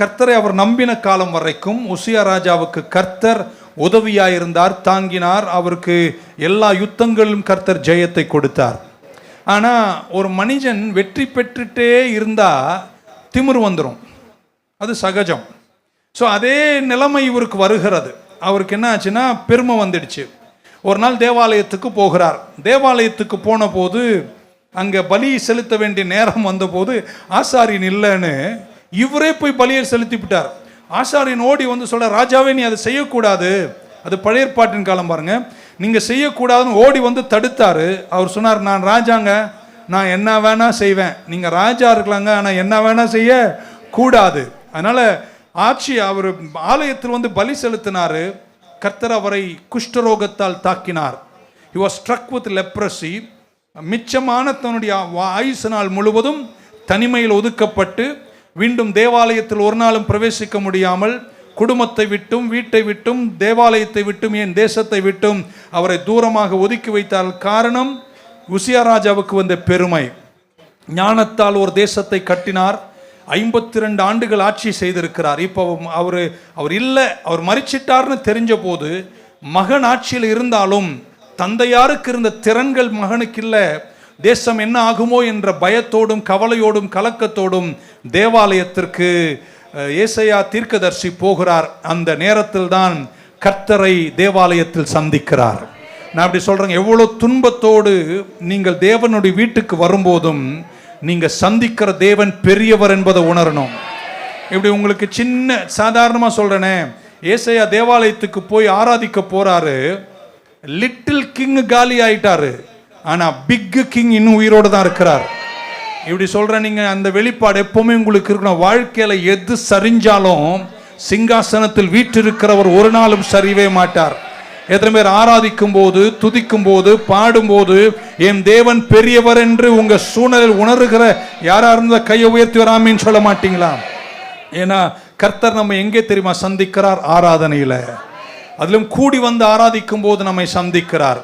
கர்த்தரை அவர் நம்பின காலம் வரைக்கும் உசியா ராஜாவுக்கு கர்த்தர் உதவியாயிருந்தார், தாங்கினார். அவருக்கு எல்லா யுத்தங்களிலும் கர்த்தர் ஜெயத்தை கொடுத்தார். ஆனால் ஒரு மனிதன் வெற்றி பெற்றுட்டே இருந்தால் திமிரு வந்துடும், அது சகஜம். ஸோ அதே நிலைமை இவருக்கு வருகிறது. அவருக்கு என்ன ஆச்சுன்னா பெருமை வந்துடுச்சு. ஒரு நாள் தேவாலயத்துக்கு போகிறார். தேவாலயத்துக்கு போன போது அங்கே பலி செலுத்த வேண்டிய நேரம் வந்தபோது ஆசாரியன் இல்லைன்னு இவரே போய் பலியை செலுத்தி விட்டார். ஆசாரியன் ஓடி வந்து சொல்ல, ராஜாவே நீ அதை செய்யக்கூடாது, அது பழைய ஏற்பாட்டின் காலம் பாருங்க, நீங்கள் செய்யக்கூடாதுன்னு ஓடி வந்து தடுத்தாரு. அவர் சொன்னார், நான் ராஜாங்க, நான் என்ன வேணா செய்வேன், நீங்கள் ராஜா இருக்கலாங்க, ஆனால் என்ன வேணா செய்ய கூடாது. அதனால அவர் ஆலயத்தில் வந்து பலி செலுத்தினாரு. கர்த்தர் அவரை குஷ்டரோகத்தால் தாக்கினார். he was struck with leprosy. மிச்சமான தன்னுடைய ஆயுசு நாள் முழுவதும் தனிமையில் ஒதுக்கப்பட்டு மீண்டும் தேவாலயத்தில் ஒரு நாளும் பிரவேசிக்க முடியாமல் குடும்பத்தை விட்டும் வீட்டை விட்டும் தேவாலயத்தை விட்டும் என் தேசத்தை விட்டும் அவரை தூரமாக ஒதுக்கி வைத்தால் காரணம் உசியா ராஜாவுக்கு வந்த பெருமை. ஞானத்தால் ஒரு தேசத்தை கட்டினார். 52 ஆண்டுகள் ஆட்சி செய்திருக்கிறார். இப்போ அவர் இல்லை, அவர் மரிச்சிட்டார்னு தெரிஞ்ச போது மகன் ஆட்சியில் இருந்தாலும் தந்தையாருக்கு இருந்த திறன்கள் மகனுக்கு இல்லை. தேசம் என்ன ஆகுமோ என்ற பயத்தோடும் கவலையோடும் கலக்கத்தோடும் தேவாலயத்திற்கு ஏசாயா தீர்க்கதரிசி போகிறார். அந்த நேரத்தில் தான் கர்த்தரை தேவாலயத்தில் சந்திக்கிறார். நான் அப்படி சொல்றேங்க, எவ்வளவு துன்பத்தோடு நீங்கள் தேவனுடைய வீட்டுக்கு வரும்போதும் நீங்க சந்திக்கிற தேவன் பெரியவர் என்பதை உணரணும். இப்படி உங்களுக்கு சின்ன சாதாரணமா சொல்றேனே, ஏசாயா தேவாலயத்துக்கு போய் ஆராதிக்க போறாரு. லிட்டில் கிங் காலி ஆயிட்டாரு, ஆனா பிக் கிங் இன்னும் உயிரோடு தான் இருக்கிறார். இப்படி சொல்றேன், நீங்க அந்த வெளிப்பாடு எப்பவுமே உங்களுக்கு இருக்கணும். வாழ்க்கையில எது சரிஞ்சாலும் சிங்காசனத்தில் வீற்றிருக்கிறவர் ஒரு நாளும் சரிவே மாட்டார். எத்தனை பேர் ஆராதிக்கும் போது, துதிக்கும் போது, பாடும்போது என் தேவன் பெரியவர் என்று உங்க சூழ்நிலையில் உணர்கிற யாரா இருந்த கையை உயர்த்தி வராமின்னு சொல்ல மாட்டீங்களா? ஏன்னா கர்த்தர் நம்ம எங்கே தெரியுமா சந்திக்கிறார்? ஆராதனையில. அதிலும் கூடி வந்து ஆராதிக்கும் போது நம்மை சந்திக்கிறார்.